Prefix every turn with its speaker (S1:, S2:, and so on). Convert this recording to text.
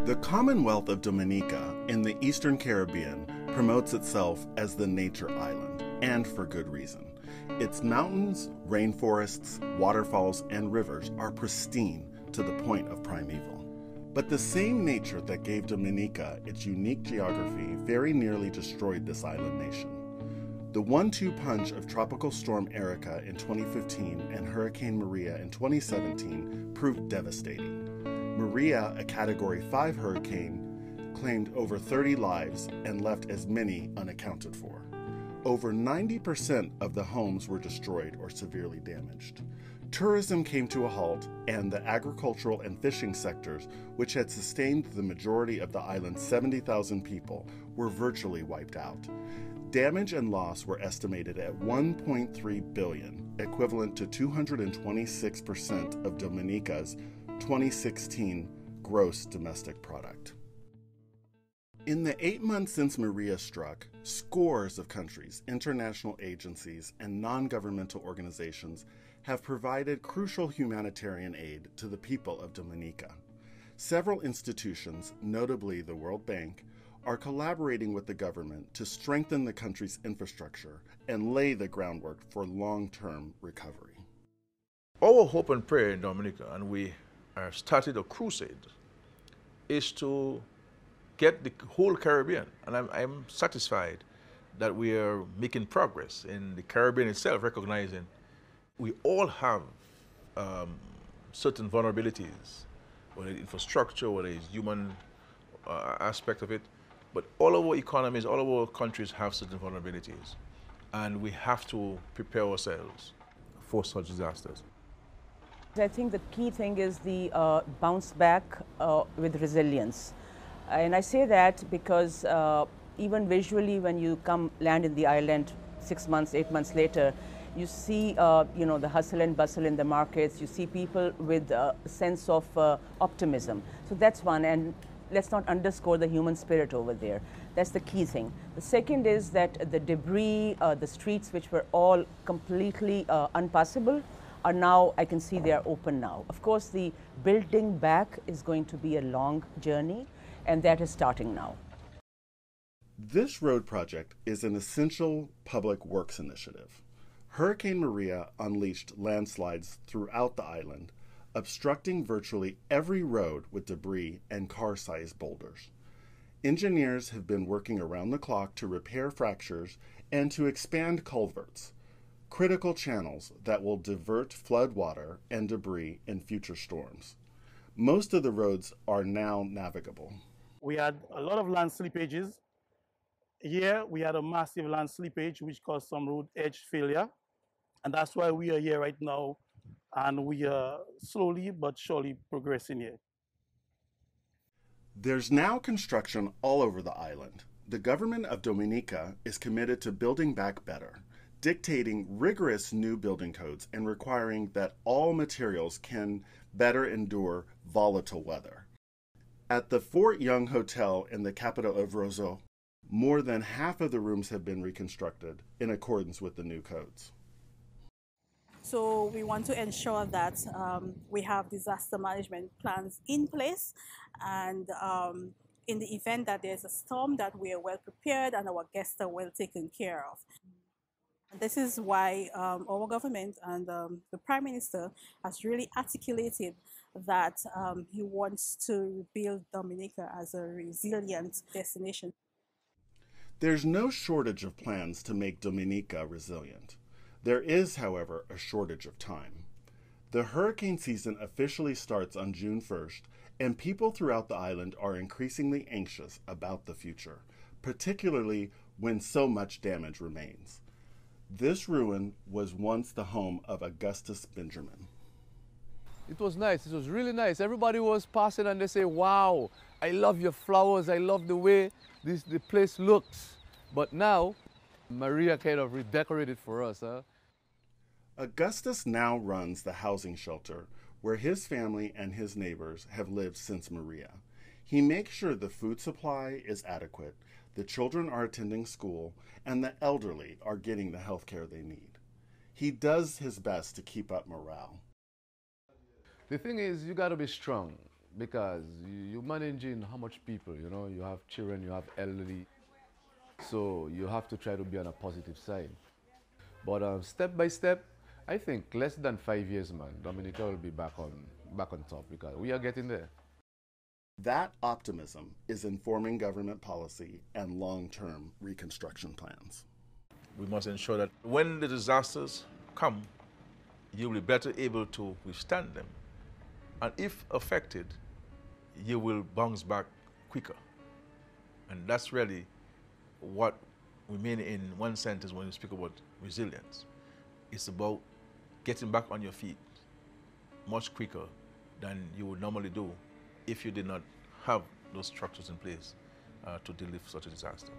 S1: The Commonwealth of Dominica in the Eastern Caribbean promotes itself as the nature island, and for good reason. Its mountains, rainforests, waterfalls, and rivers are pristine to the point of primeval. But the same nature that gave Dominica its unique geography very nearly destroyed this island nation. The 1-2 punch of Tropical Storm Erica in 2015 and Hurricane Maria in 2017 proved devastating. Maria, a Category 5 hurricane, claimed over 30 lives and left as many unaccounted for. Over 90% of the homes were destroyed or severely damaged. Tourism came to a halt, and the agricultural and fishing sectors, which had sustained the majority of the island's 70,000 people, were virtually wiped out. Damage and loss were estimated at $1.3 billion, equivalent to 226% of Dominica's 2016 gross domestic product. In the 8 months since Maria struck, scores of countries, international agencies, and non-governmental organizations have provided crucial humanitarian aid to the people of Dominica. Several institutions, notably the World Bank, are collaborating with the government to strengthen the country's infrastructure and lay the groundwork for long-term recovery.
S2: Our hope and prayer in Dominica, and we have started a crusade, is to get the whole Caribbean, and I'm satisfied that we are making progress in the Caribbean itself, recognizing we all have certain vulnerabilities, whether it's infrastructure, whether it's human aspect of it, but all of our economies, all of our countries have certain vulnerabilities, and we have to prepare ourselves for such disasters.
S3: I think the key thing is the bounce back with resilience. And I say that because even visually, when you land in the island 6 months, 8 months later, you see the hustle and bustle in the markets. You see people with a sense of optimism. So that's one, and let's not underscore the human spirit over there. That's the key thing. The second is that the debris, the streets which were all completely unpassable, are now, I can see they are open now. Of course, the building back is going to be a long journey, and that is starting now.
S1: This road project is an essential public works initiative. Hurricane Maria unleashed landslides throughout the island, obstructing virtually every road with debris and car-sized boulders. Engineers have been working around the clock to repair fractures and to expand culverts, critical channels that will divert flood water and debris in future storms. Most of the roads are now navigable.
S4: We had a lot of land slippages. Here we had a massive land slippage which caused some road edge failure. And that's why we are here right now, and we are slowly but surely progressing here.
S1: There's now construction all over the island. The government of Dominica is committed to building back better, dictating rigorous new building codes and requiring that all materials can better endure volatile weather. At the Fort Young Hotel in the capital of Roseau, more than half of the rooms have been reconstructed in accordance with the new codes.
S5: So we want to ensure that we have disaster management plans in place, and in the event that there's a storm, that we are well prepared and our guests are well taken care of. This is why our government and the Prime Minister has really articulated that he wants to build Dominica as a resilient destination.
S1: There's no shortage of plans to make Dominica resilient. There is, however, a shortage of time. The hurricane season officially starts on June 1st, and people throughout the island are increasingly anxious about the future, particularly when so much damage remains. This ruin was once the home of Augustus Benjamin.
S6: It was nice. It was really nice. Everybody was passing and they say, wow, I love your flowers. I love the way the place looks. But now, Maria kind of redecorated for us. Huh?
S1: Augustus now runs the housing shelter where his family and his neighbors have lived since Maria. He makes sure the food supply is adequate, the children are attending school, and the elderly are getting the health care they need. He does his best to keep up morale.
S6: The thing is, you got to be strong. because you're managing how much people, you know, you have children, you have elderly, so you have to try to be on a positive side. But step by step, I think less than 5 years, man, Dominica will be back on top because we are getting there.
S1: That optimism is informing government policy and long-term reconstruction plans.
S2: We must ensure that when the disasters come, you will be better able to withstand them. And if affected, you will bounce back quicker. And that's really what we mean in one sentence when we speak about resilience. It's about getting back on your feet much quicker than you would normally do if you did not have those structures in place to deal with such a disaster.